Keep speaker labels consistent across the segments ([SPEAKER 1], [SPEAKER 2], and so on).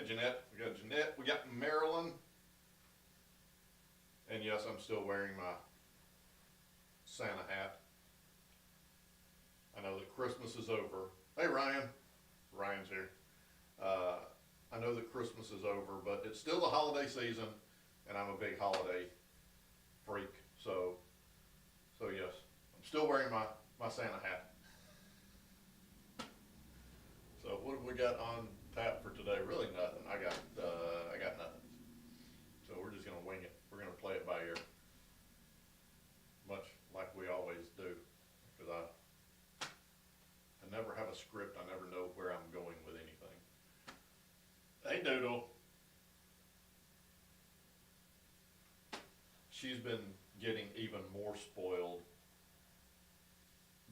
[SPEAKER 1] got Jeanette. We got Jeanette. We got Marilyn. And yes, I'm still wearing my Santa hat. I know that Christmas is over. Hey, Ryan. Ryan's here. I know that Christmas is over, but it's still the holiday season, and I'm a big holiday freak. So yes, I'm still wearing my Santa hat. So what have we got on tap for today? Really nothing. I got nothing. So we're just gonna wing it. We're gonna play it by ear, much like we always do, because I never have a script. I never know where I'm going with anything. Hey, Doodle. She's been getting even more spoiled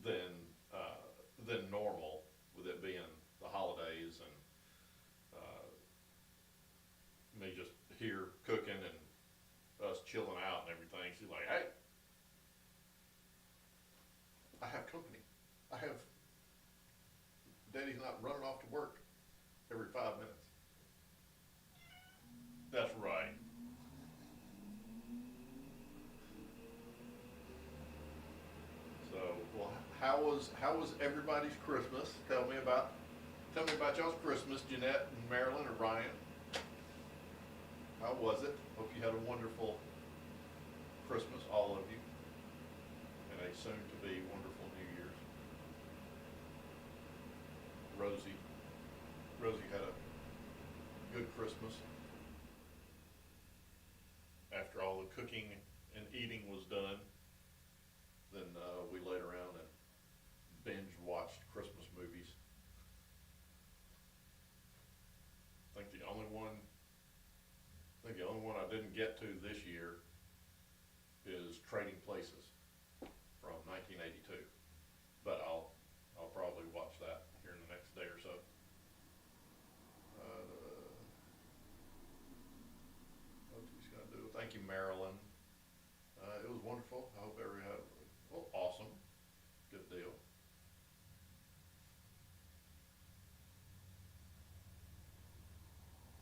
[SPEAKER 1] than normal, with it being the holidays and me just here cooking and us chilling out and everything. She's like, hey, I have company. Daddy's not running off to work every 5 minutes. That's right. So, well, how was everybody's Christmas? Tell me about y'all's Christmas, Jeanette and Marilyn or Ryan. How was it? Hope you had a wonderful Christmas, all of you, and a soon-to-be wonderful New Year's. Rosie had a good Christmas. After all the cooking and eating was done, then we laid around and binge watched Christmas movies. I think the only one I didn't get to this year is Trading Places from 1982, but I'll probably watch that here in the next day or so. What he's gonna do? Thank you, Marilyn. It was wonderful. I hope everyone had awesome, good deal.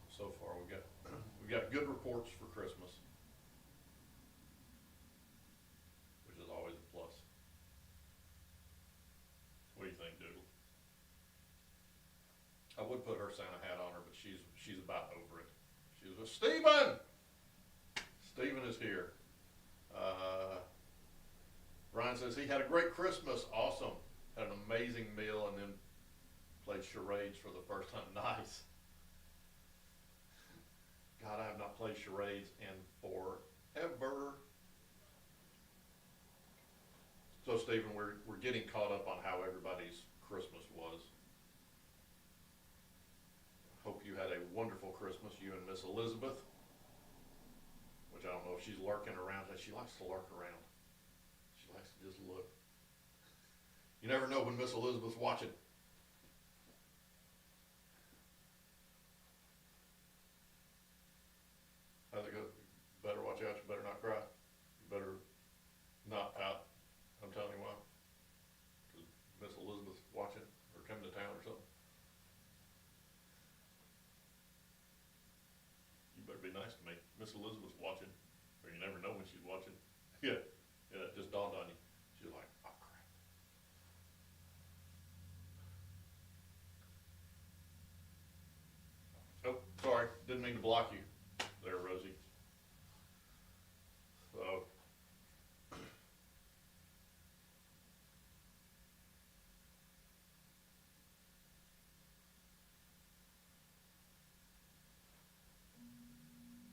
[SPEAKER 1] So far, we got good reports for Christmas, which is always a plus. What do you think, Doodle? I would put her Santa hat on her, but she's about over it. She was a Stephen. Stephen is here. Ryan says he had a great Christmas. Awesome. Had an amazing meal and then played charades for the first time. Nice. God, I have not played charades in forever. So, Stephen, we're getting caught up on how everybody's Christmas was. Hope you had a wonderful Christmas, you and Miss Elizabeth, which I don't know if she's lurking around. She likes to lurk around. She likes to just look. You never know when Miss Elizabeth's watching. How's it go? You better watch out. You better not cry. You better not pout. I'm telling you why. Because Miss Elizabeth's watching or coming to town or something. You better be nice to me. Miss Elizabeth's watching, or you never know when she's watching. Yeah, it just dawned on you. She's like, oh crap. Oh, sorry, didn't mean to block you there, Rosie.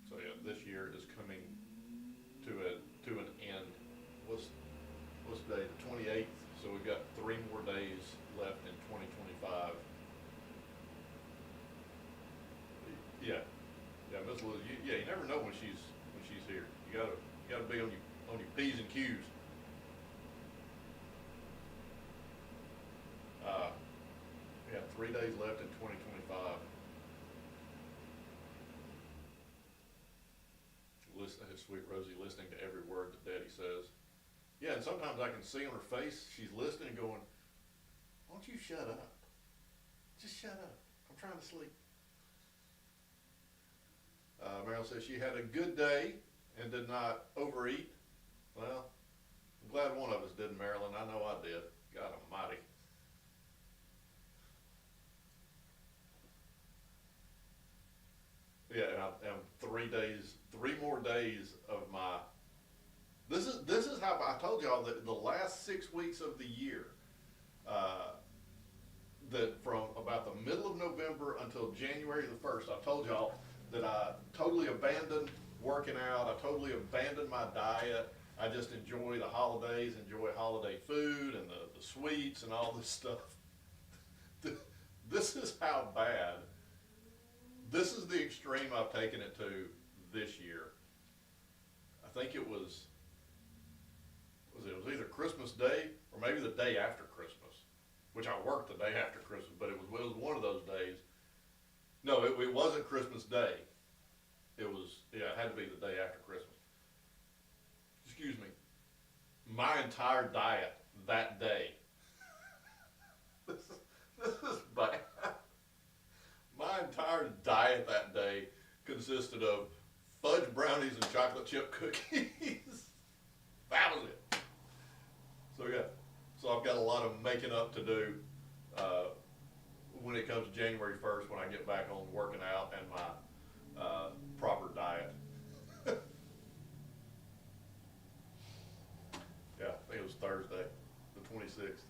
[SPEAKER 1] So yeah, this year is coming to an end. What's today? The 28th. So we've got 3 more days left in 2025. Yeah, Miss Liz. You never know when she's here. You gotta be on your P's and Q's. We have 3 days left in 2025. Sweet Rosie listening to every word that Daddy says. Yeah, and sometimes I can see on her face she's listening, going, "Why don't you shut up? Just shut up. I'm trying to sleep." Marilyn says she had a good day and did not overeat. Well, I'm glad one of us didn't, Marilyn. I know I did. God almighty. Yeah, and 3 days, 3 more days of my. This is how I told y'all that the last 6 weeks of the year, uh, that from about the middle of November until January the 1st, I told y'all that I totally abandoned working out. I totally abandoned my diet. I just enjoy the holidays, enjoy holiday food and the sweets and all this stuff. This is how bad, this is the extreme I've taken it to this year. I think it was either Christmas Day or maybe the day after Christmas, which I worked the day after Christmas, but it was one of those days. No, it wasn't Christmas Day. It had to be the day after Christmas. Excuse me. My entire diet that day. This is bad. My entire diet that day consisted of fudge brownies and chocolate chip cookies. That was it. So yeah, so I've got a lot of making up to do when it comes to January 1st when I get back on working out and my proper diet. Yeah, I think it was Thursday, the 26th.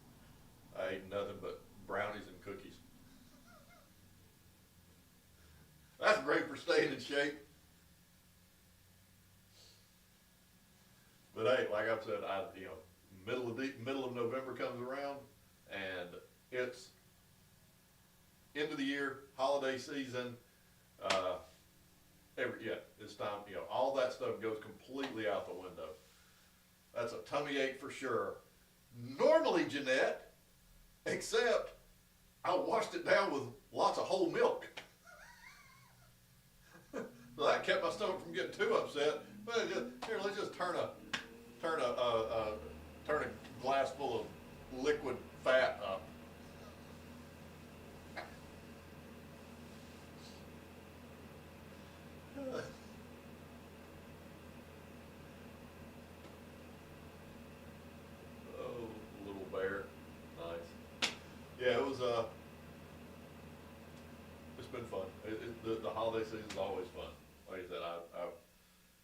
[SPEAKER 1] I ate nothing but brownies and cookies. That's great for staying in shape. But hey, like I've said, middle of November comes around, and it's end of the year, holiday season. It's time. All that stuff goes completely out the window. That's a tummy ache for sure. Normally, Jeanette, except I washed it down with lots of whole milk. So that kept my stomach from getting too upset. But let's just turn a glass full of liquid fat up. Oh, little bear, nice. Yeah, it was. It's been fun. The holiday season is always fun. Like I said,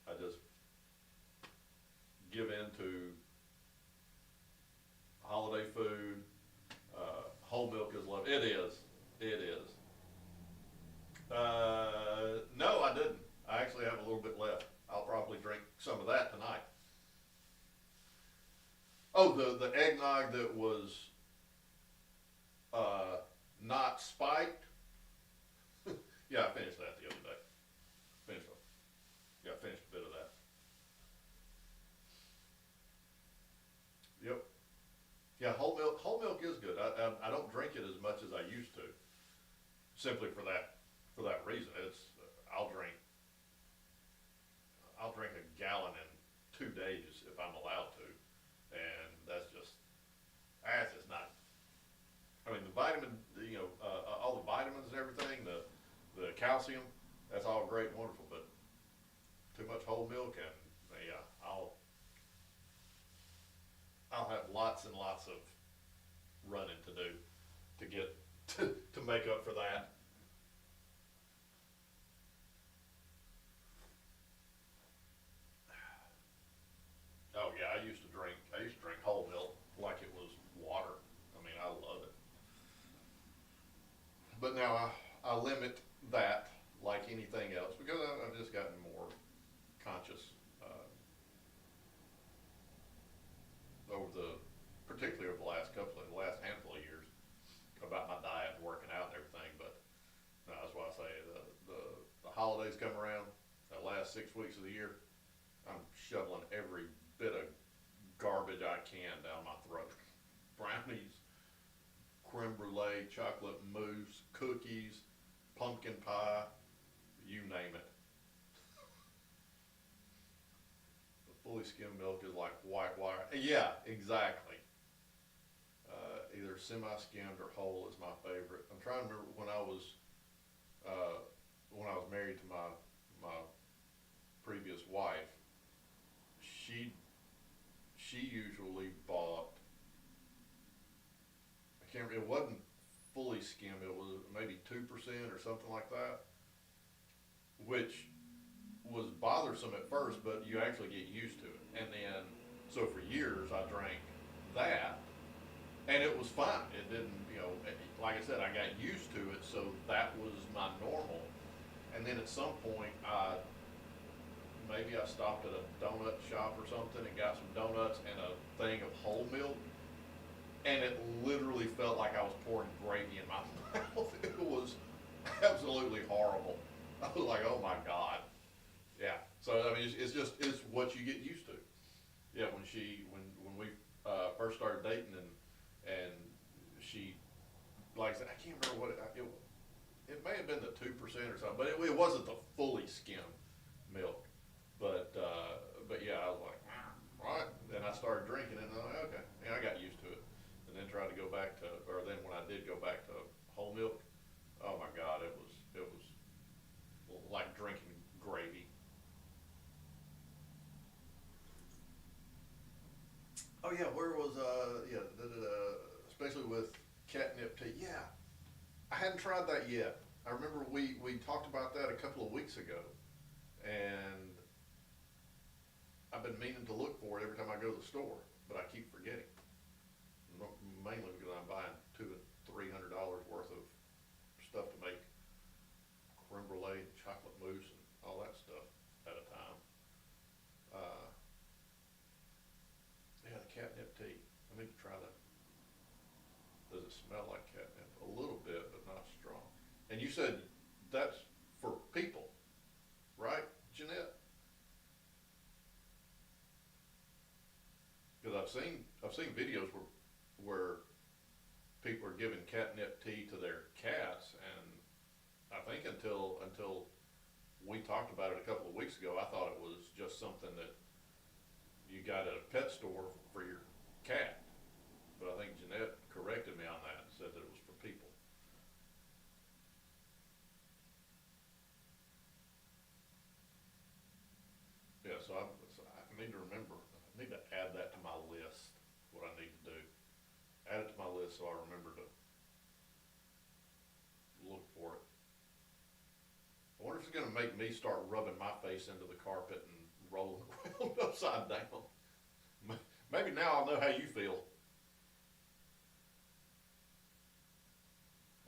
[SPEAKER 1] I just give in to holiday food. Whole milk is love. It is. It is. No, I didn't. I actually have a little bit left. I'll probably drink some of that tonight. Oh, the eggnog that was not spiked. Yeah, I finished that the other day. Finished it. Yeah, I finished a bit of that. Yep. Yeah, whole milk. Whole milk is good. I don't drink it as much as I used to. Simply for that reason. I'll drink a gallon in 2 days if I'm allowed to, and that's just not. I mean, the vitamin, all the vitamins and everything, the calcium, that's all great and wonderful, but too much whole milk and yeah, I'll have lots and lots of running to do to get to make up for that. Oh yeah, I used to drink whole milk like it was water. I mean, I love it. But now I limit that like anything else because I've just gotten more conscious particularly over the last handful of years about my diet and working out and everything. But no, that's why I say the holidays come around, that last 6 weeks of the year, I'm shoveling every bit of garbage I can down my throat. Brownies, creme brulee, chocolate mousse, cookies, pumpkin pie, you name it. The fully skimmed milk is like white wire. Yeah, exactly. Either semi-skimmed or whole is my favorite. I'm trying to remember when I was married to my my previous wife, she she usually bought, I can't remember, it wasn't fully skim, it was maybe 2% or something like that, which was bothersome at first, but you actually get used to it. And then, so for years I drank that, and it was fine. It didn't, like I said, I got used to it, so that was my normal. And then at some point, maybe I stopped at a donut shop or something and got some donuts and a thing of whole milk, and it literally felt like I was pouring gravy in my mouth. It was absolutely horrible. I was like, oh my God. Yeah. So I mean, it's what you get used to. Yeah. When we first started dating, and she, like I said, I can't remember what it may have been the 2% or something, but it wasn't the fully skim milk. But yeah, I was like, all right. Then I started drinking it, and I'm like, okay, yeah, I got used to it. And then tried to go back to, or then when I did go back to whole milk, oh my God, it was like drinking gravy. Oh yeah, where was especially with catnip tea? Yeah, I hadn't tried that yet. I remember we talked about that a couple of weeks ago, and I've been meaning to look for it every time I go to the store, but I keep forgetting. Mainly because I'm buying $200 to $300 worth of stuff to make creme brulee, chocolate mousse, and all that stuff at a time. Uh, yeah, the catnip tea. I need to try that. Does it smell like catnip? A little bit, but not strong. And you said that's for people, right, Jeanette? Because I've seen videos where people are giving catnip tea to their cats, and I think until we talked about it a couple of weeks ago, I thought it was just something that you got at a pet store for your cat. But I think Jeanette corrected me on that and said that it was for people. Yeah, so I need to remember. I need to add that to my list. What I need to do. Add it to my list so I remember to look for it. I wonder if it's going to make me start rubbing my face into the carpet and rolling around upside down. Maybe now I'll know how you feel.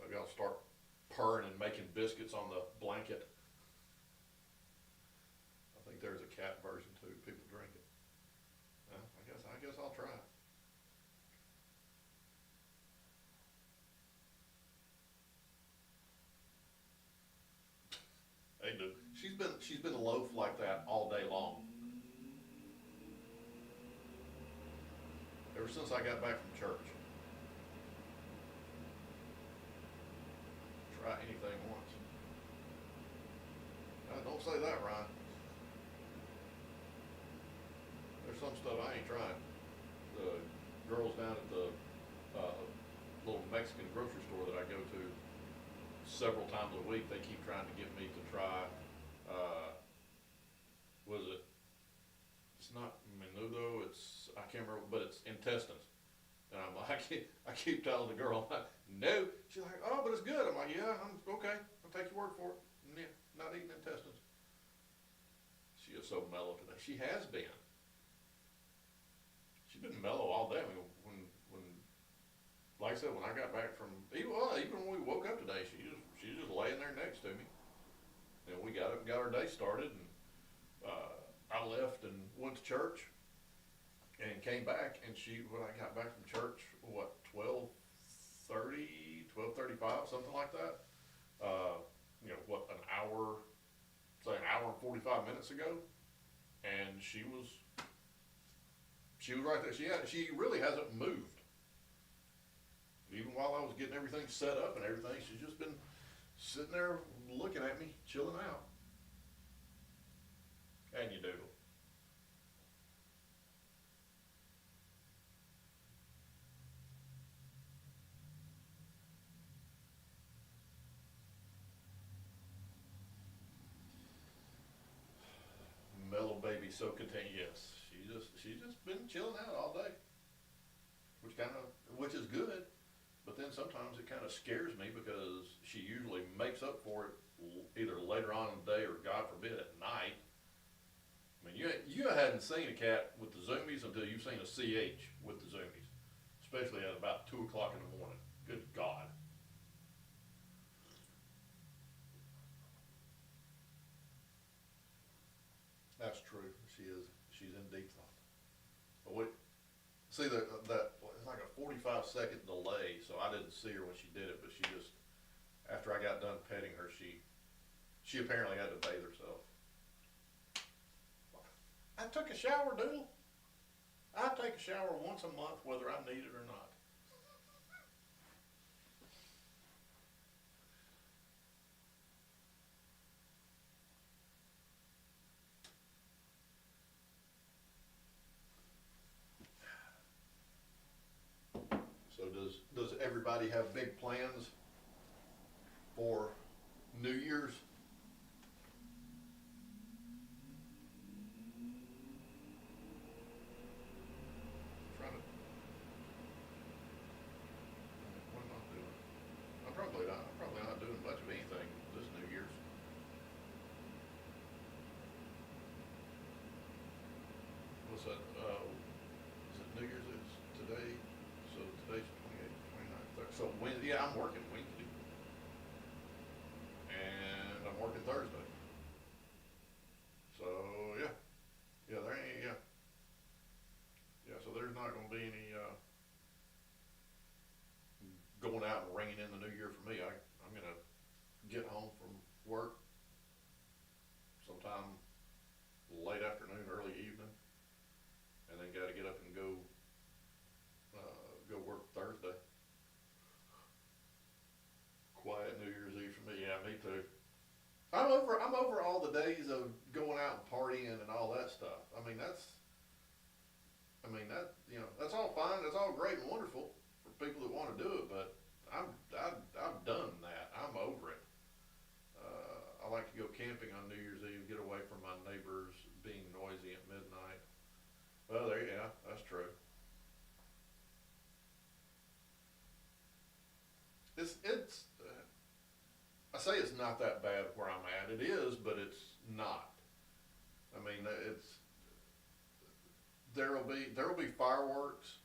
[SPEAKER 1] Maybe I'll start purring and making biscuits on the blanket. I think there's a cat version too. People drink it. Well, I guess I'll try it. They do. She's been a loaf like that all day long. Ever since I got back from church. Try anything once. Don't say that, Ryan. There's some stuff I ain't trying. The girls down at the little Mexican grocery store that I go to several times a week, they keep trying to get me to try, was it, it's not menudo, I can't remember, but it's intestines. And I'm like, I keep telling the girl, I'm like, no. She's like, oh, but it's good. I'm like, yeah, I'm okay. I'll take your word for it. Yeah, not eating intestines. She is so mellow today. She has been. She's been mellow all day. I mean, when like I said, when I got back from, even when we woke up today, she's just laying there next to me. And we got up and got our day started, and I left and went to church and came back, and when I got back from church, what, 12:35, something like that. What, say an hour and 45 minutes ago, and she was right there. She really hasn't moved. Even while I was getting everything set up and everything, she's just been sitting there looking at me, chilling out. And you doodle. be so content. Yes, she's just been chilling out all day, which is good. But then sometimes it kind of scares me because she usually makes up for it either later on in the day or, God forbid, at night. I mean, you hadn't seen a cat with the zoomies until you've seen a CH with the zoomies, especially at about 2 o'clock in the morning. Good God. That's true. She's in deep thought. But see that it's like a 45-second delay, so I didn't see her when she did it, but she just, after I got done petting her, she apparently had to bathe herself. I took a shower, Doodle. I take a shower once a month, whether I need it or not. So does everybody have big plans for New Year's? Trying to, what am I doing? I'm probably not doing much of anything this New Year's. What's that? Is it New Year's? It's today. So today's 28th, 29th, 30th. So Wednesday, yeah, I'm working Wednesday, and I'm working Thursday. So yeah, yeah, there ain't yeah. So there's not going to be any going out and ringing in the new year for me. I'm gonna get home from work sometime late afternoon, early evening, and then got to get up and go work Thursday. Quiet New Year's Eve for me. Yeah, me too. I'm over all the days of going out and partying and all that stuff. That's all fine. That's all great and wonderful for people that want to do it. But I've done that. I'm over it. I like to go camping on New Year's Eve, get away from my neighbors being noisy at midnight. Well, yeah, that's true. I say it's not that bad where I'm at. It is, but it's not. I mean, there'll be fireworks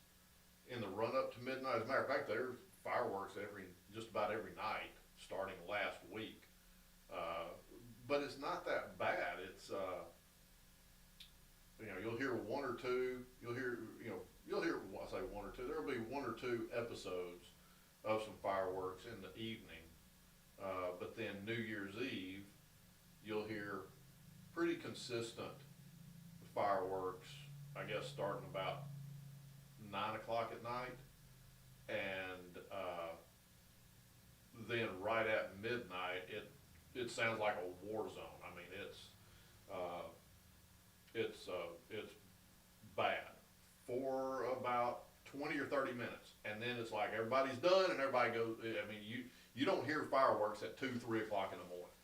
[SPEAKER 1] in the run up to midnight. As a matter of fact, there's fireworks just about every night starting last week. But it's not that bad. It's you'll hear one or two. I say one or two. There'll be one or two episodes of some fireworks in the evening. But then New Year's Eve, you'll hear pretty consistent fireworks, I guess starting about 9 o'clock at night, and then right at midnight, it sounds like a war zone. I mean, it's bad for about 20 or 30 minutes, and then it's like everybody's done and everybody goes. I mean, you don't hear fireworks at 2, 3 o'clock in the morning.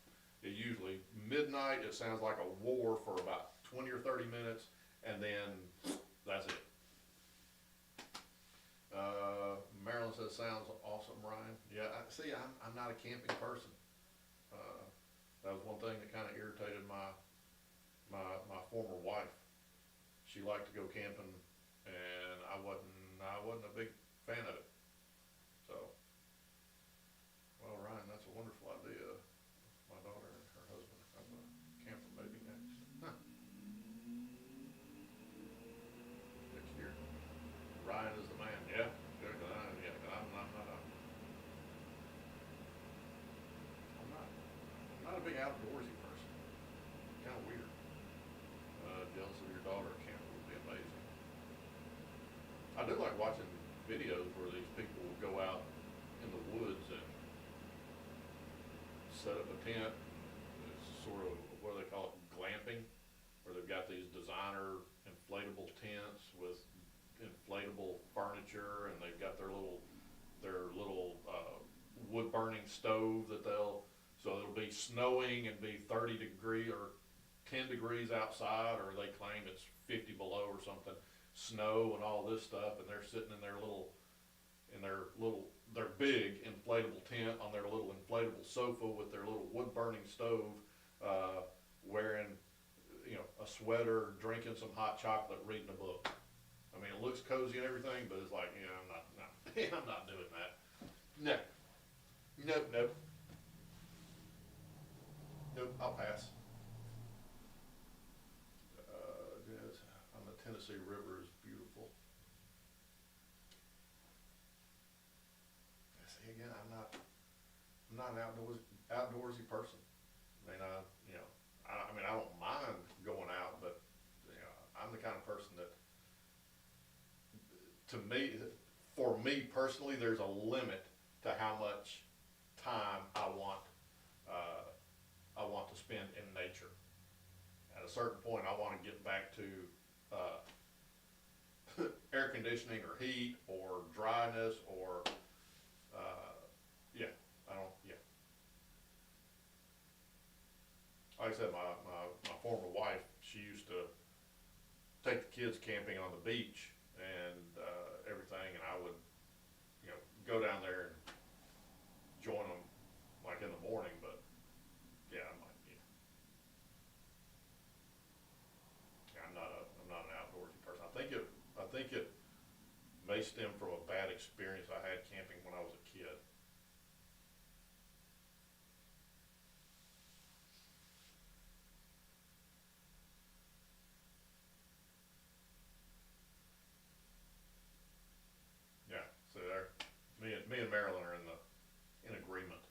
[SPEAKER 1] It usually midnight. It sounds like a war for about 20 or 30 minutes, and then that's it. Marilyn says, "Sounds awesome, Ryan." Yeah, see, I'm not a camping person. That was one thing that kind of irritated my former wife. She liked to go camping, and I wasn't a big fan of it. So, well, Ryan, that's a wonderful idea. My daughter and her husband have a camper maybe next year. Ryan is the man. Yeah, yeah. 'Cause I'm not a big outdoorsy person. Kind of weird. Jealous of your daughter at camp would be amazing. I do like watching videos where these people will go out in the woods and set up a tent. It's sort of, what do they call it, glamping, where they've got these designer inflatable tents with inflatable furniture, and they've got their little wood burning stove so it'll be snowing and be 30 degree or 10 degrees outside, or they claim it's 50 below or something, snow and all this stuff, and they're sitting in their big inflatable tent on their little inflatable sofa with their little wood burning stove, wearing, a sweater, drinking some hot chocolate, reading a book. I mean, it looks cozy and everything, but it's like, I'm not, no, I'm not doing that. No, nope, nope, nope. I'll pass. Yes, on the Tennessee River is beautiful. See again, I'm not an outdoorsy person. I mean, I don't mind going out, but I'm the kind of person that, to me, for me personally, there's a limit to how much time I want to spend in nature. At a certain point, I want to get back to air conditioning or heat or dryness or yeah, I don't, yeah. Like I said, my former wife, she used to take the kids camping on the beach and everything, and I would, go down there and join them like in the morning, but yeah, I'm not an outdoorsy person. I think it may stem from a bad experience I had camping when I was a kid. Yeah, so there, me and Marilyn are in agreement.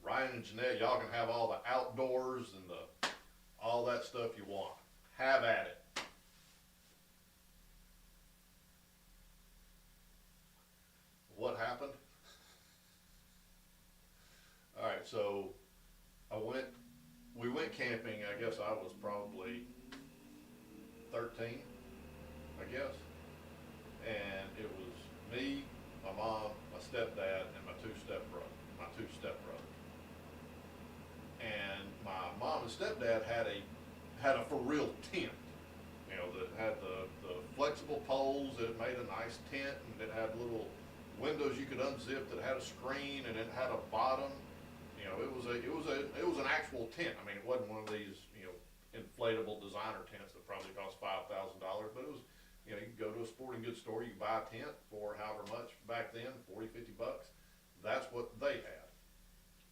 [SPEAKER 1] Ryan and Jeanette, y'all can have all the outdoors and all that stuff you want. Have at it. What happened? All right, so I went. We went camping. I guess I was probably 13. I guess, and it was me, my mom, my stepdad, and my two stepbrothers. And my mom and stepdad had a for real tent, that had the flexible poles that made a nice tent, and it had little windows you could unzip that had a screen, and it had a bottom. It was an actual tent. I mean, it wasn't one of these inflatable designer tents that probably cost $5,000, but it was, you could go to a sporting goods store, you could buy a tent for however much back then, 40, 50 bucks. That's what they had.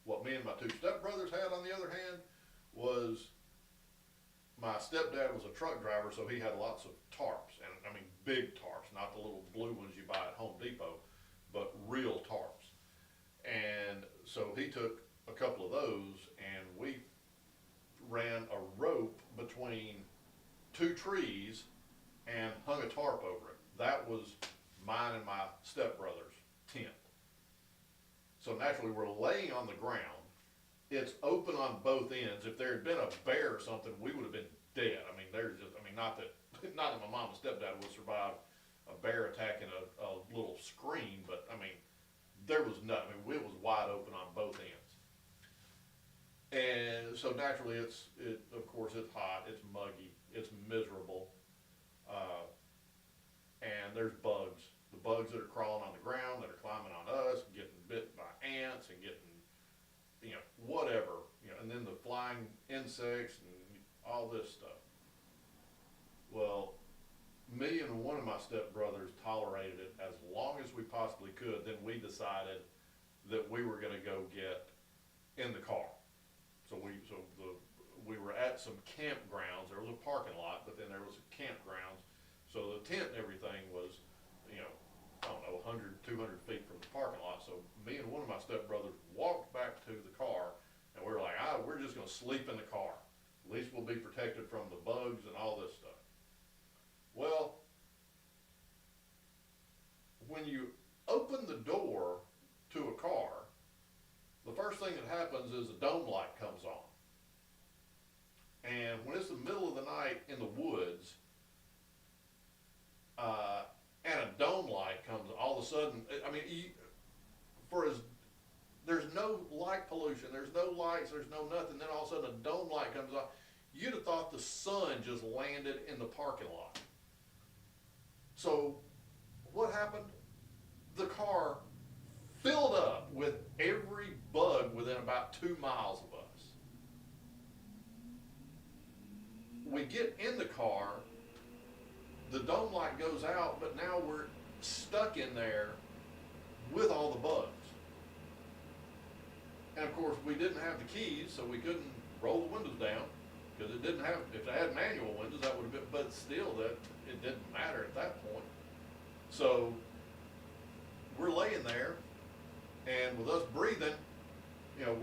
[SPEAKER 1] What me and my two stepbrothers had, on the other hand, was my stepdad was a truck driver, so he had lots of tarps, and I mean big tarps, not the little blue ones you buy at Home Depot, but real tarps. And so he took a couple of those, and we ran a rope between two trees and hung a tarp over it. That was mine and my stepbrother's tent. So naturally, we're laying on the ground. It's open on both ends. If there had been a bear or something, we would have been dead. I mean, not that my mom and stepdad would survive a bear attacking a little screen, but I mean, there was nothing. I mean, it was wide open on both ends. And so naturally, of course, it's hot, it's muggy, it's miserable, and there's bugs. The bugs that are crawling on the ground, that are climbing on us, getting bit by ants and getting, whatever, and then the flying insects and all this stuff. Well, me and one of my stepbrothers tolerated it as long as we possibly could. Then we decided that we were going to go get in the car. So we were at some campgrounds. There was a parking lot, but then there was campgrounds. So the tent and everything was, I don't know, 100, 200 feet from the parking lot. So me and one of my stepbrothers walked back to the car, and we were like, we're just going to sleep in the car. At least we'll be protected from the bugs and all this stuff. Well, when you open the door to a car, the first thing that happens is a dome light comes on. And when it's the middle of the night in the woods, and a dome light comes, all of a sudden, I mean, there's no light pollution, there's no lights, there's no nothing. Then all of a sudden a dome light comes on. You'd have thought the sun just landed in the parking lot. So what happened? The car filled up with every bug within about 2 miles of us. We get in the car, the dome light goes out, but now we're stuck in there with all the bugs. And of course, we didn't have the keys, so we couldn't roll the windows down, because it didn't have, if it had manual windows, that would have been, but still, that it didn't matter at that point. So we're laying there, and with us breathing, you know,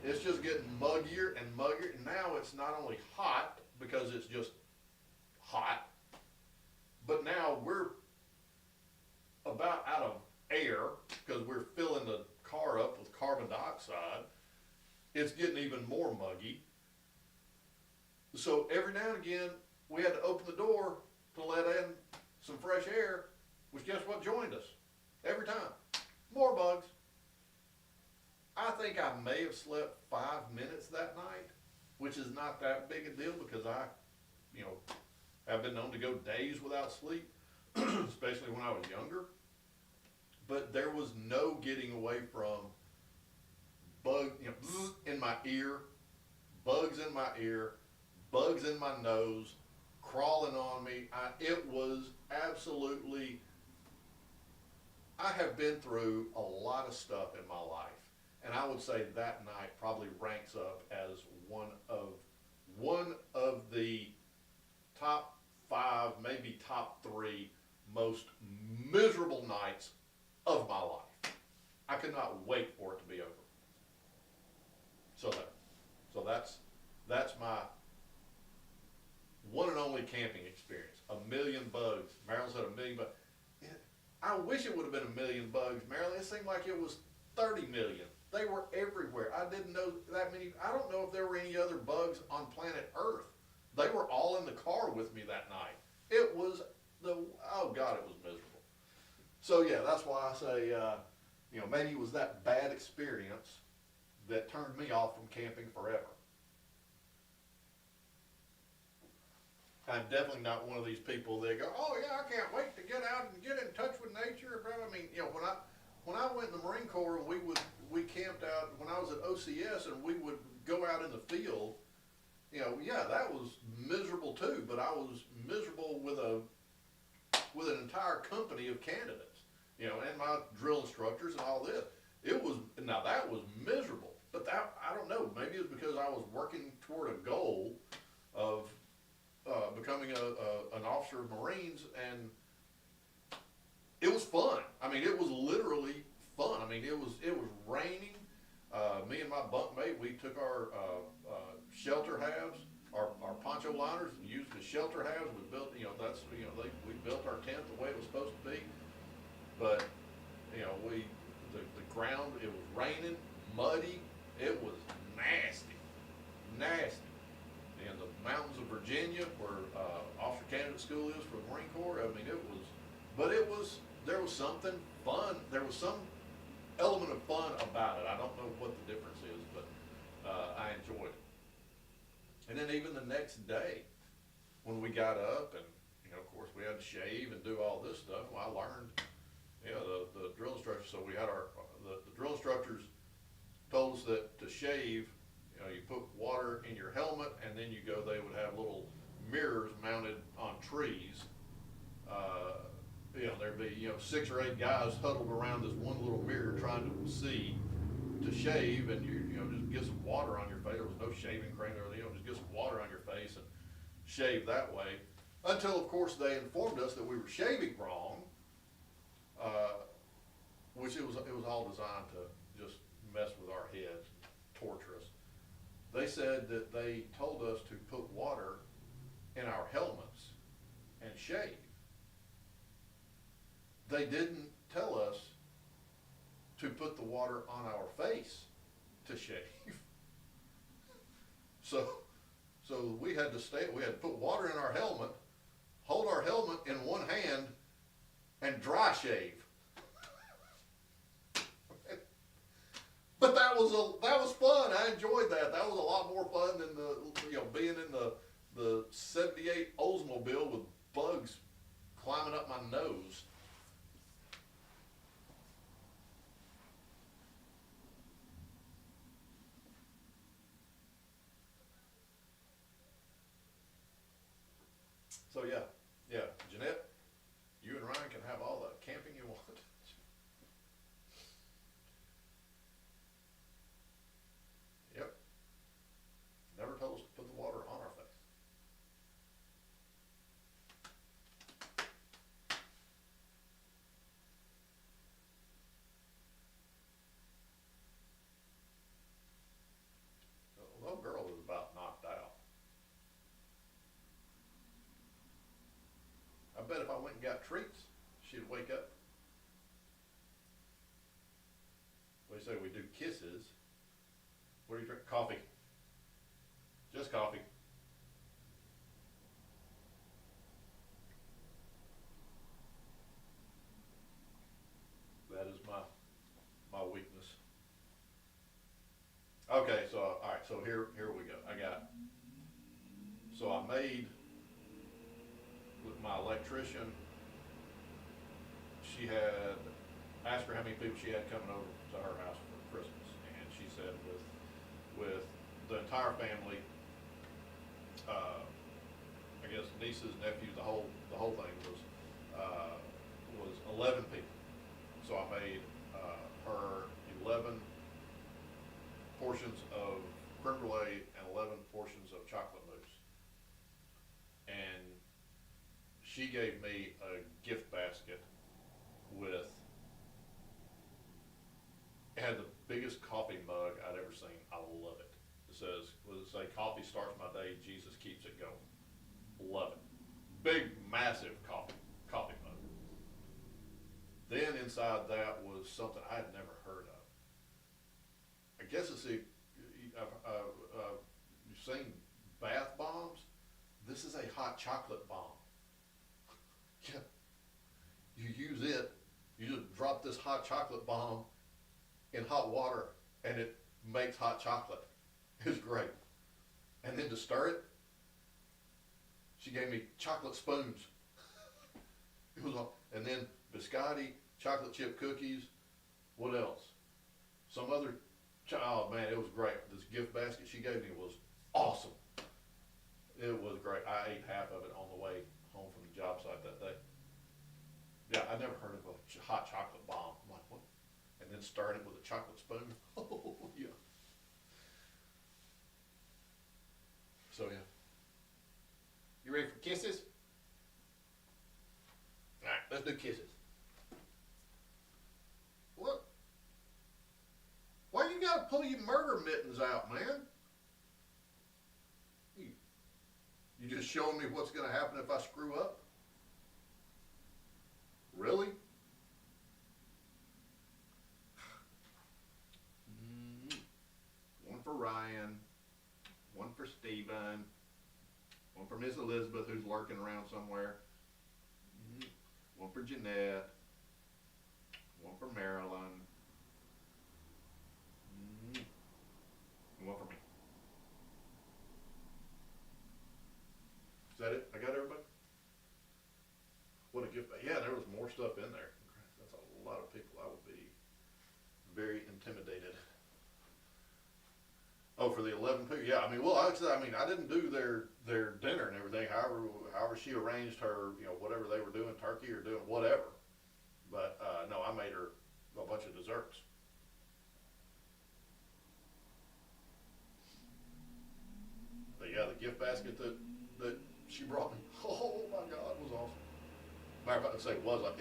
[SPEAKER 1] it's just getting muggier and muggier. And now it's not only hot because it's just hot, but now we're about out of air because we're filling the car up with carbon dioxide. It's getting even more muggy. So every now and again, we had to open the door to let in some fresh air, which guess what joined us? Every time. More bugs. I think I may have slept 5 minutes that night, which is not that big a deal because I, you know, have been known to go days without sleep, especially when I was younger. But there was no getting away from bug, you know, in my ear, bugs in my ear, bugs in my nose, crawling on me. It was absolutely, I have been through a lot of stuff in my life. And I would say that night probably ranks up as one of the top 5, maybe top 3 most miserable nights of my life. I could not wait for it to be over. So that's my one and only camping experience. 1,000,000 bugs. Marilyn said 1,000,000 bugs. I wish it would have been 1,000,000 bugs, Marilyn. It seemed like it was 30 million. They were everywhere. I didn't know that many. I don't know if there were any other bugs on planet Earth. They were all in the car with me that night. It was oh God, it was miserable. So yeah, that's why I say, you know, maybe it was that bad experience that turned me off from camping forever. I'm definitely not one of these people that go, oh yeah, I can't wait to get out and get in touch with nature. I mean, you know, when I went in the Marine Corps and we camped out, when I was at OCS and we would go out in the field, you know, yeah, that was miserable too, but I was miserable with an entire company of candidates, you know, and my drill instructors and all this. Now that was miserable, but that, I don't know, maybe it's because I was working toward a goal of becoming an officer of Marines, and it was fun. I mean, it was literally fun. I mean, it was raining. Me and my bunkmate, we took our shelter halves, our poncho liners, and used the shelter halves. We built, you know, we built our tent the way it was supposed to be. But, you know, the ground, it was raining, muddy. It was nasty. And the mountains of Virginia, where officer candidate school is for the Marine Corps, I mean, there was something fun. There was some element of fun about it. I don't know what the difference is, but I enjoyed it. And then even the next day, when we got up, and you know, of course, we had to shave and do all this stuff. Well, I learned, you know, the drill instructors. So we had the drill instructors told us that to shave, you know, you put water in your helmet, and then you go. They would have little mirrors mounted on trees. You know, there'd be, you know, 6 or 8 guys huddled around this one little mirror trying to see to shave, and you know, just get some water on your face. There was no shaving cream or, you know, just get some water on your face and shave that way. Until, of course, they informed us that we were shaving wrong, which it was all designed to just mess with our heads, torture us. They said that they told us to put water in our helmets and shave. They didn't tell us to put the water on our face to shave. So we had to put water in our helmet, hold our helmet in one hand, and dry shave. But that was fun. I enjoyed that. That was a lot more fun than being in the '78 Oldsmobile with bugs climbing up my nose. So yeah, Jeanette, you and Ryan can have all the camping you want. Yep. Never told us to put the water on our face. The little girl was about knocked out. I bet if I went and got treats, she'd wake up. What do you say we do kisses? What do you drink? Coffee. Just coffee. That is my weakness. Okay, so all right, so here we go. So I made with my electrician. She had asked her how many people she had coming over to her house for Christmas, and she said with the entire family, I guess nieces, nephews, the whole thing was 11 people. So I made her 11 portions of creme brulee and 11 portions of chocolate mousse, and she gave me a gift basket with, it had the biggest coffee mug I'd ever seen. I love it. It says, coffee starts my day, Jesus keeps it going. Love it. Big, massive coffee mug. Then inside that was something I had never heard of. I guess it's you've seen bath bombs. This is a hot chocolate bomb. Yeah. You use it, you just drop this hot chocolate bomb in hot water and it makes hot chocolate. It's great. And then to stir it, she gave me chocolate spoons. It was all, and then biscotti, chocolate chip cookies. What else? Some other, oh man, it was great. This gift basket she gave me was awesome. It was great. I ate half of it on the way home from the job site that day. Yeah, I never heard of a hot chocolate bomb. I'm like, what? And then stirring it with a chocolate spoon. Oh, yeah. So, yeah. You ready for kisses? All right, let's do kisses. What? Why you gotta pull your murder mittens out, man? You just showing me what's gonna happen if I screw up? Really? One for Ryan, one for Stephen, one for Miss Elizabeth who's lurking around somewhere, one for Jeanette, one for Marilyn, and one for me. Is that it? I got everybody? What a gift. Yeah, there was more stuff in there. That's a lot of people. I would be very intimidated. Oh, for the 11 people? Yeah, I mean, well, actually, I didn't do their dinner and everything. However she arranged her, whatever they were doing, turkey or doing whatever. But no, I made her a bunch of desserts. But yeah, the gift basket that she brought me, oh my God, it was awesome. Matter of fact, I'd say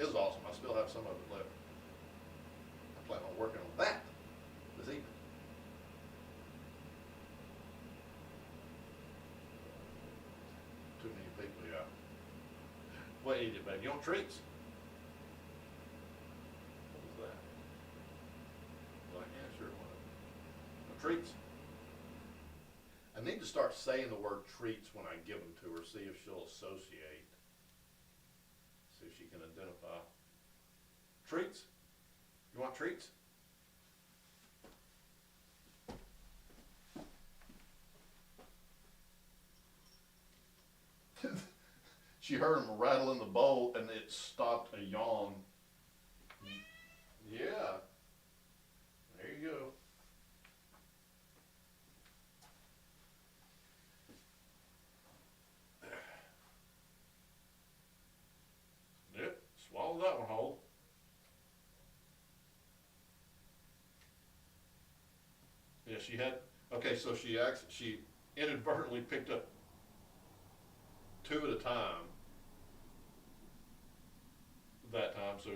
[SPEAKER 1] is awesome. I still have some of it left. I plan on working on that this evening. Too many people, yeah. What is it, baby? You want treats? What was that? Like, yeah, sure. No treats? I need to start saying the word treats when I give them to her, see if she'll associate. See if she can identify. Treats? You want treats? she heard him rattle in the bowl, and it stopped a yawn. Yeah, there you go. Yep, swallow that one whole. Yeah, she had, okay, so she inadvertently picked up two at a time that time, so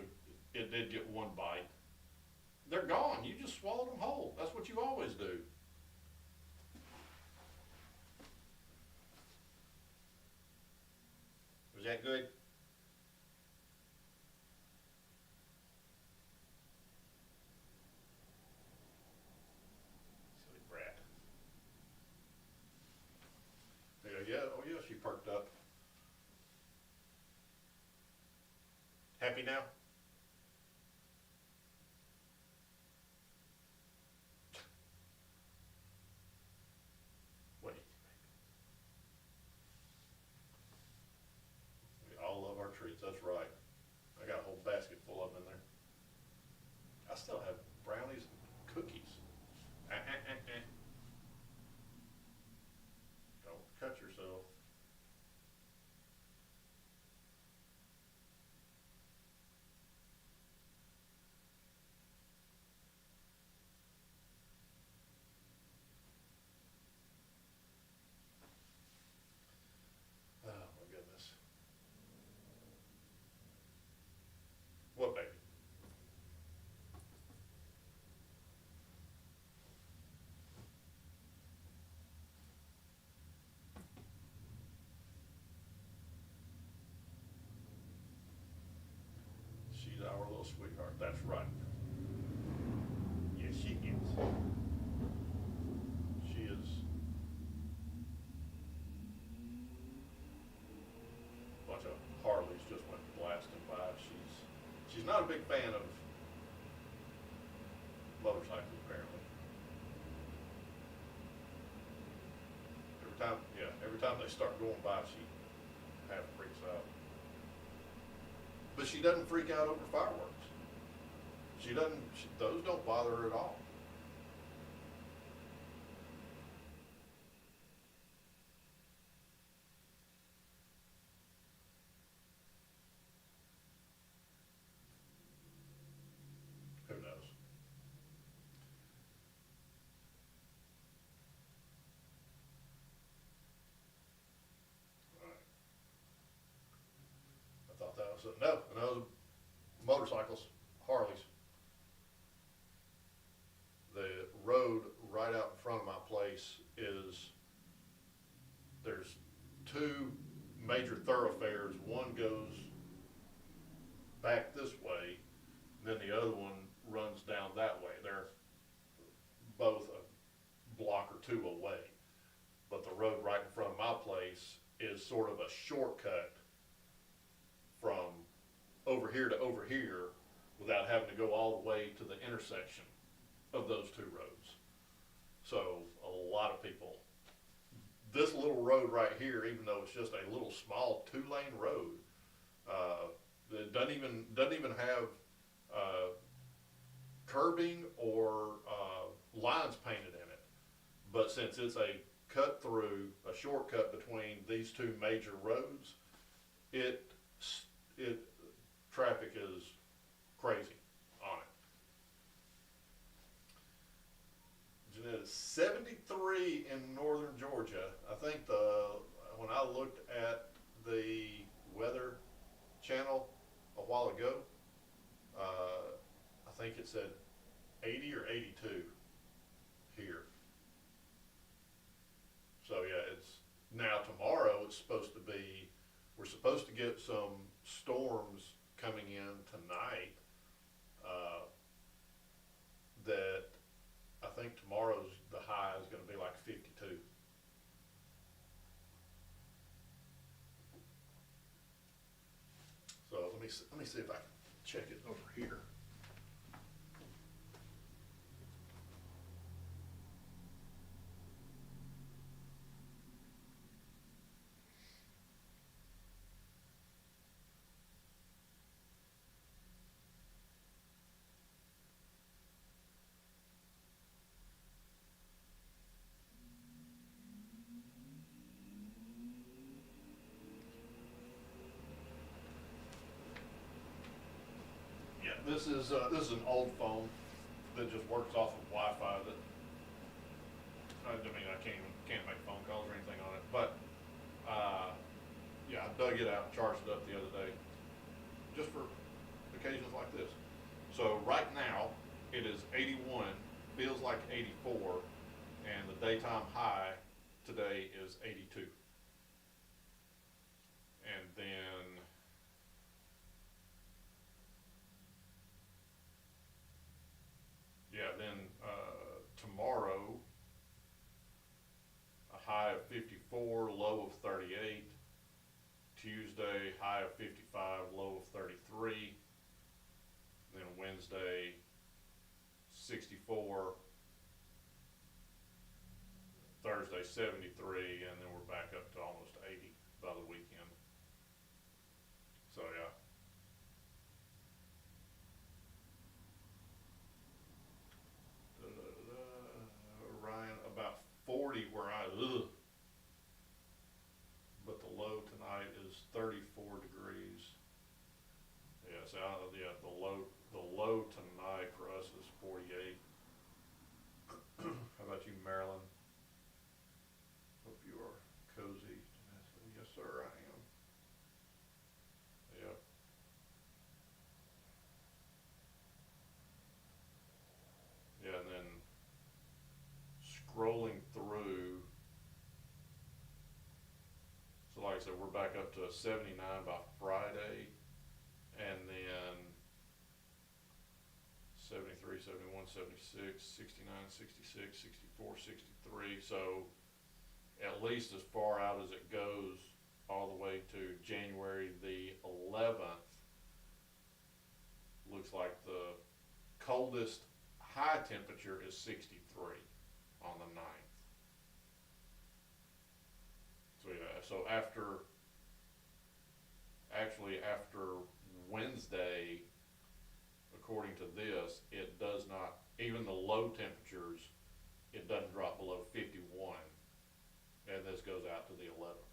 [SPEAKER 1] it did get one bite. They're gone. You just swallowed them whole. That's what you always do. Was that good? Silly brat. Yeah, yeah, oh yeah, she perked up. Happy now? Wait, we all love our treats. That's right. I got a whole basket full of them in there. I still have brownies and cookies. Don't cut yourself. Oh my goodness. What baby? She's our little sweetheart. That's right. Yes, she is. She is. A bunch of Harleys just went blasting by. She's not a big fan of motorcycles apparently. Every time they start going by, she half freaks out. But she doesn't freak out over fireworks. She doesn't. Those don't bother her at all. Who knows? All right. I thought that was no motorcycles, Harleys. The road right out in front of my place is there's two major thoroughfares. One goes back this way, then the other one runs down that way. They're both a block or two away. But the road right in front of my place is sort of a shortcut from over here to over here without having to go all the way to the intersection of those two roads. So a lot of people, this little road right here, even though it's just a little small 2-lane road, that doesn't even have curbing or lines painted in it. But since it's a cut through, a shortcut between these two major roads, it traffic is crazy on it. Jeanette is 73 in northern Georgia. I think when I looked at the weather channel a while ago, I think it said 80 or 82 here. So yeah, it's now tomorrow. It's supposed to be. We're supposed to get some storms coming in tonight. That I think tomorrow's the high is going to be like 52. So let me see if I can check it over here. this is an old phone that just works off of Wi-Fi. That I mean, I can't make phone calls or anything on it. But yeah, I dug it out and charged it up the other day, just for occasions like this. So right now it is 81, feels like 84, and the daytime high today is 82. And then yeah, then tomorrow a high of 54, low of 38. Tuesday, high of 55, low of 33. Then Wednesday, 64. Thursday, 73, and then we're back up to almost 80 by the weekend. So yeah. Ryan, about 40 where but the low tonight is 34 degrees. Yeah, so yeah, the low tonight for us is 48. How about you, Marilyn? Hope you are cozy. Yes, sir, I am. Yep. Yeah, and then scrolling through. So like I said, we're back up to 79 by Friday, and then 73, 71, 76, 69, 66, 64, 63. So at least as far out as it goes, all the way to January the 11th, looks like the coldest high temperature is 63 on the 9th. So yeah, so after Wednesday, according to this, it does not, even the low temperatures, it doesn't drop below 51, and this goes out to the 11th.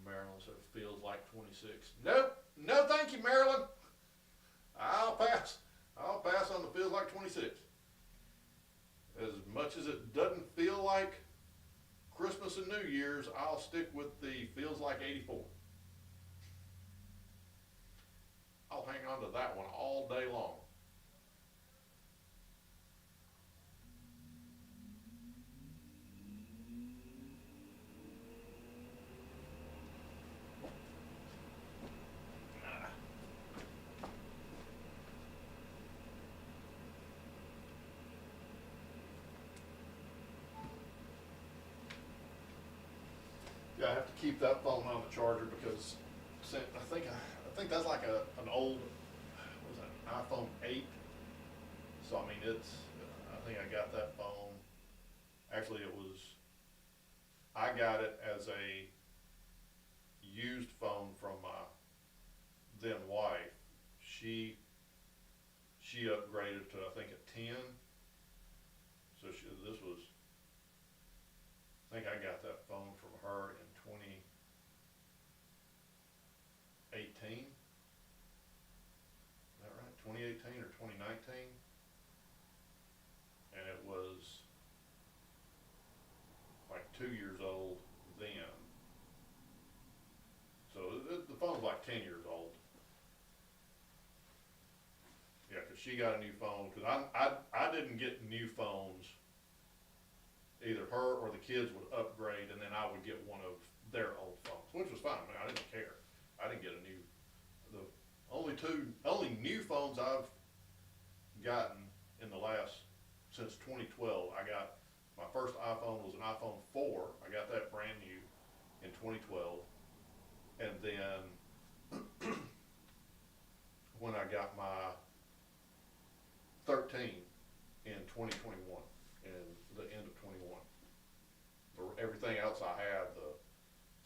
[SPEAKER 1] Maryland said it feels like 26. Nope, no thank you, Maryland. I'll pass on the feels like 26. As much as it doesn't feel like Christmas and New Year's, I'll stick with the feels like 84. I'll hang on to that one all day long. Yeah, I have to keep that phone on the charger because I think that's like an old, what was that, iPhone 8. So I mean, I think I got that phone. Actually, I got it as a used phone from my then wife. She upgraded to, I think, a 10. So I think I got that phone from her in 2018. Is that right? 2018 or 2019? And it was like 2 years old then. So the phone's like 10 years old. Yeah, because she got a new phone. Because I didn't get new phones. Either her or the kids would upgrade, and then I would get one of their old phones, which was fine. I mean, I didn't care. I didn't get the only new phones I've gotten in the since 2012. I got, my first iPhone was an iPhone 4. I got that brand new in 2012. And then when I got my 13 in 2021, in the end of 21. Everything else I had, the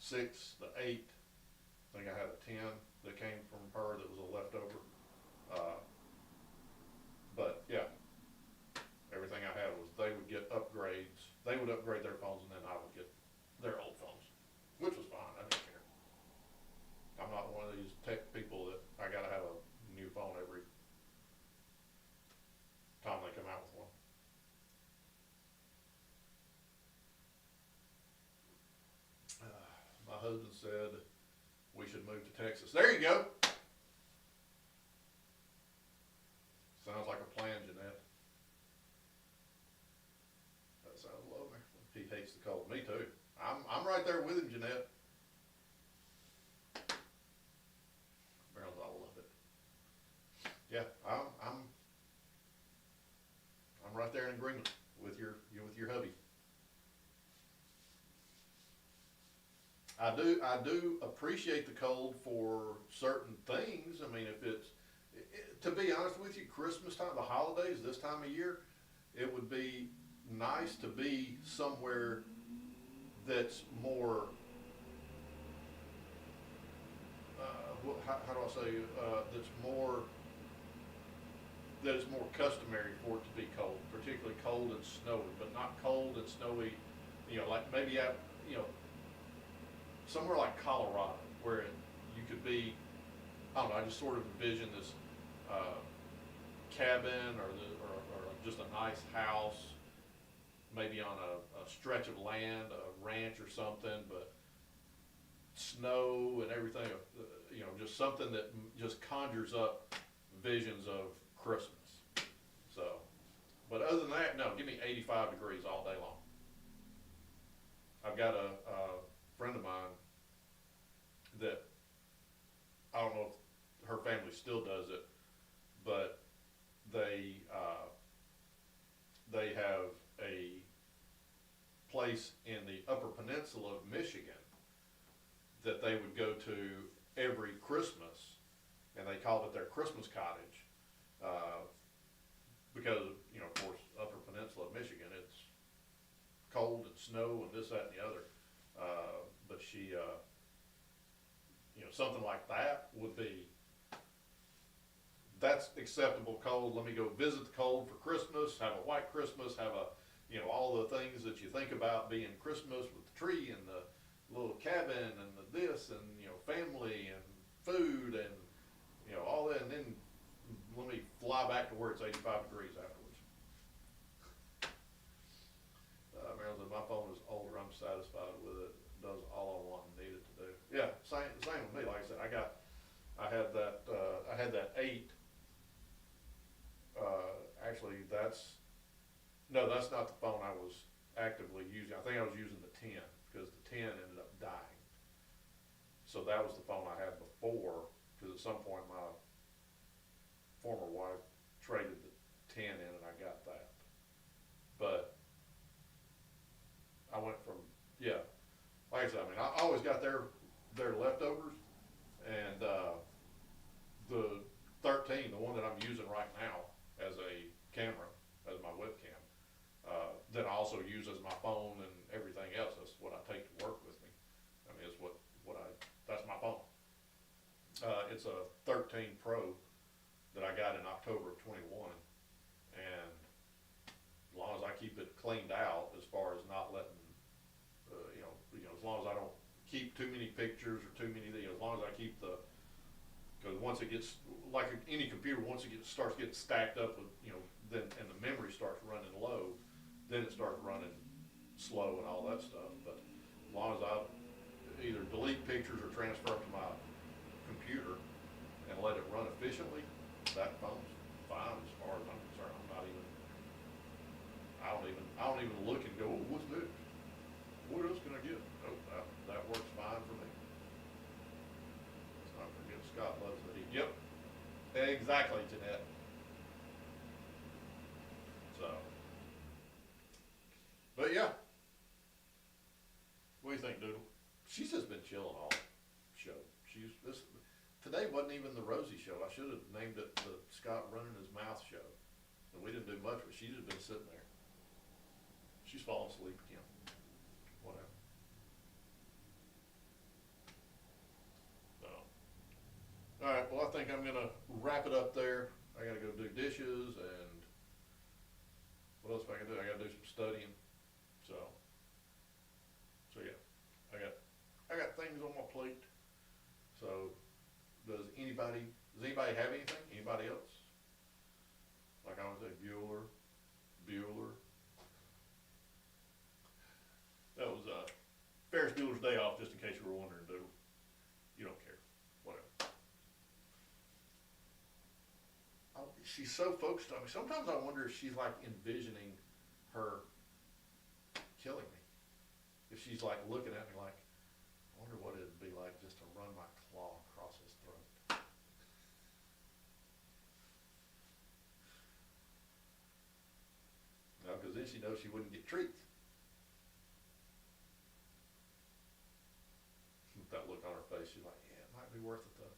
[SPEAKER 1] 6, the 8, I think I had a 10 that came from her that was a leftover. But yeah, everything I had was, they would get upgrades. They would upgrade their phones, and then I would get their old phones, which was fine. I didn't care. I'm not one of these tech people that I we should move to Texas. There you go. Sounds like a plan, Jeanette. That sounds lovely. He hates the cold. Me too. I'm right there with him, Jeanette. Meryl's all love it. Yeah, I'm right there in agreement with your hubby. I do appreciate the cold for certain things. I mean, if it's, to be honest with you, Christmas time, the holidays, this time of year, it would be nice to be somewhere that's more, how do I say, that it's more customary for it to be cold, particularly cold and snowy, but not cold and snowy, like maybe somewhere like Colorado, where you could be, I don't know, I just sort of envision this cabin or just a nice house, maybe on a stretch of land, a ranch or something, but snow and everything, just something that just conjures up visions of Christmas. So, but other than that, no, give me 85 degrees all day long. I've got a friend of mine that, I don't know if her family still does it, but they have a place in the Upper Peninsula of Michigan that they would go to every Christmas, and they called it their Christmas cottage, because, of course, Upper Peninsula of Michigan, it's cold and snow and this, that, and the other, but she, something like that would be, that's acceptable cold. Let me go visit the cold for Christmas, have a white Christmas, have a, all the things that you think about being Christmas with the tree and the little cabin and the this and, family and food and, all that. And then let me fly back to where it's 85 degrees afterwards. Meryl said, my phone is older. I'm satisfied with it. It does all I want and need it to do. Yeah, same with me. Like I said, I had that 8. Actually, that's not the phone I was actively using. I think I was using the 10 because the 10 ended up dying. So that was the phone I had before, because at some point my former wife traded the 10 in and I got that. But I went from, like I said, I mean, I always got their leftovers, and the 13, the one that I'm using right now as a camera, as my webcam, that I also use as my phone and everything else. That's what I take to work with me. I mean, it's that's my phone. It's a 13 Pro that I got in October of 21, and as long as I keep it cleaned out, as far as not letting, as long as I don't keep too many pictures or too many, as long as I keep because once it gets, like any computer, once it starts getting stacked up with, then, and the memory starts running low, then it starts running slow and all that stuff. But as long as I either delete pictures or transfer it to my computer and let it run efficiently, that phone's fine as far as I'm concerned. I don't even look and go, oh, what's this? What else can I get? Oh, that works fine for me. Let's not forget Scott loves the heat. Yep, exactly, Jeanette. So, but yeah. What do you think, Doodle? She's just been chilling all show. Today wasn't even the Rosie Show. I should have named it the Scott running his mouth show. And we didn't do much, but she's just been sitting there. She's falling asleep again. Whatever. So, all right. Well, I think I'm gonna wrap it up there. I gotta go do dishes, and what else am I gonna do? I gotta do some studying. So yeah, I got things on my plate. So, does anybody have anything? Anybody else? Like I always say, Bueller. That was Ferris Bueller's Day Off, just in case you were wondering, dude. You don't care. she's so focused on me. Sometimes I wonder if she's like envisioning her killing me. If she's like looking at me like, I wonder what it'd be like just to run my claw across his throat. No, because then she knows she wouldn't get treats. With that look on her face, she's like, yeah, it might be worth it though.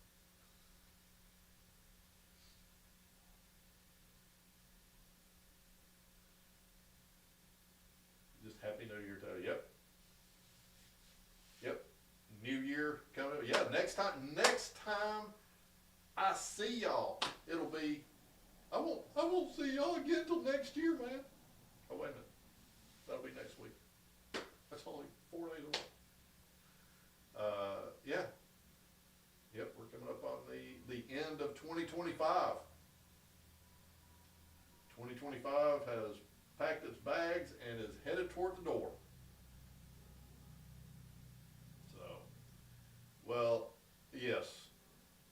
[SPEAKER 1] Just Happy New Year to her. Yep. Yep. New Year coming up. Yeah, next time I see y'all, it'll be, I won't see y'all again till next year, man. Oh, wait a minute. That'll be next week. That's only 4 days away. Yeah. Yep, we're coming up on the end of 2025. 2025 has packed its bags and is headed toward the door. So, well, yes,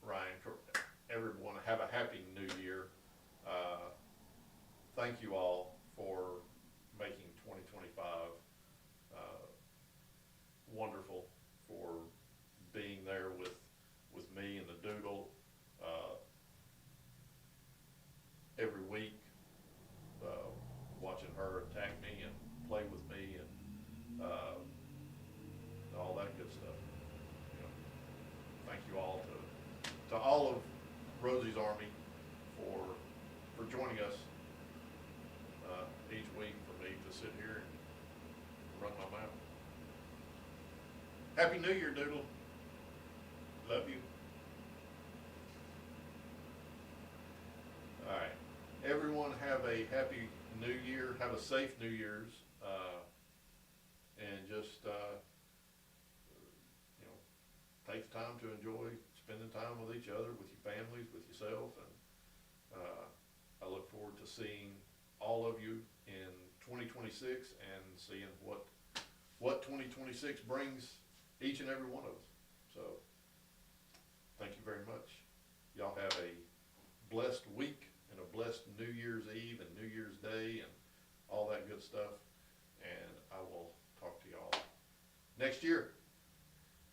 [SPEAKER 1] Ryan, everyone have a happy new year. Thank you all for making 2025 wonderful, for being there with me and the doodle every week, watching her attack me and play with me and all that good stuff. You know, thank you all to all of Rosie's Army for joining us each week, for me to sit here and run my mouth. Happy New Year, Doodle. Love you. All right. Everyone have a happy New Year. Have a safe New Year's. And just, you know, take the time to enjoy spending time with each other, with your families, with yourself. And I look forward to seeing all of you in 2026 and seeing what 2026 brings each and every one of us. So, thank you very much. Y'all have a blessed week and a blessed New Year's Eve and New Year's Day and all that good stuff. And I will talk to y'all next year.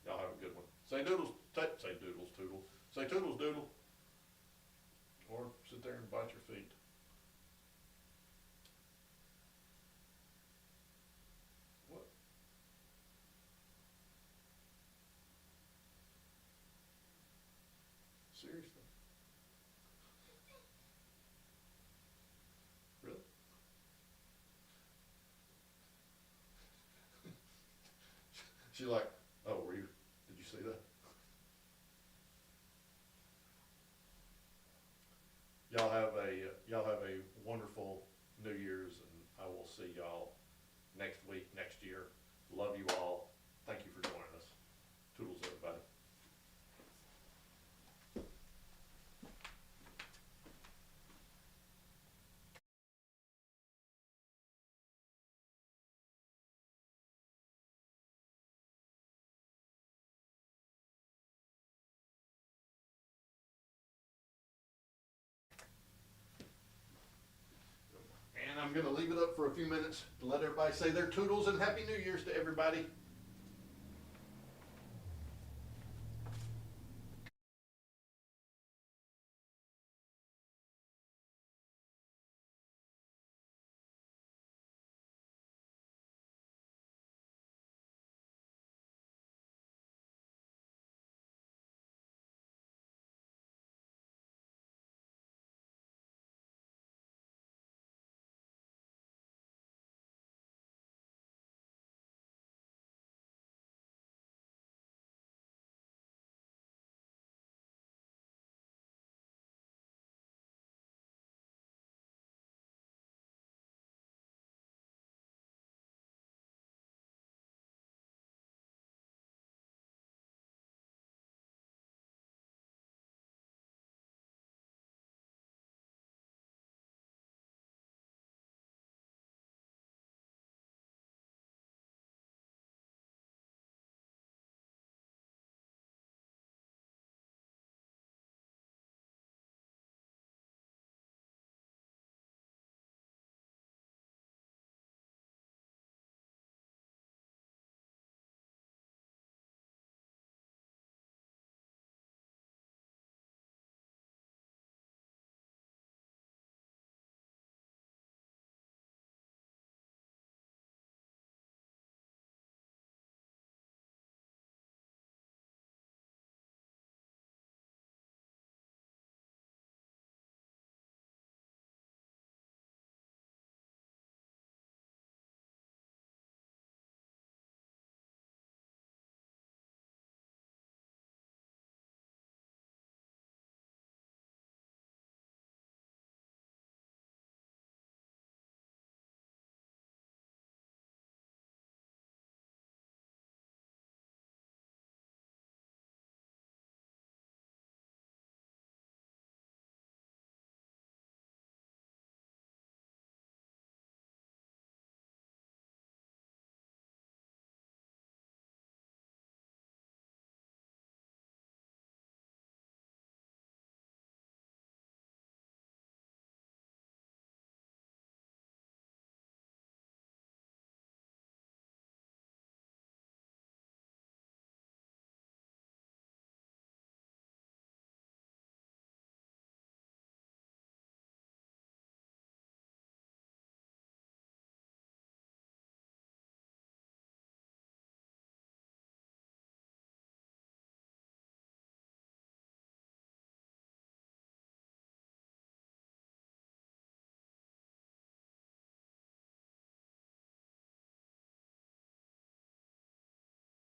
[SPEAKER 1] Y'all have a good one. Say doodles, say doodles, toodle. Say toodles, doodle. Or sit there and bite your feet. What? Seriously? Really? She's like, oh, did you see that? Y'all have a wonderful New Year's, and I will see y'all next week, next year. Love you all. Thank you for joining us. Toodles, everybody. And I'm going to leave it up for a few minutes to let everybody say their toodles and Happy New Year's to everybody.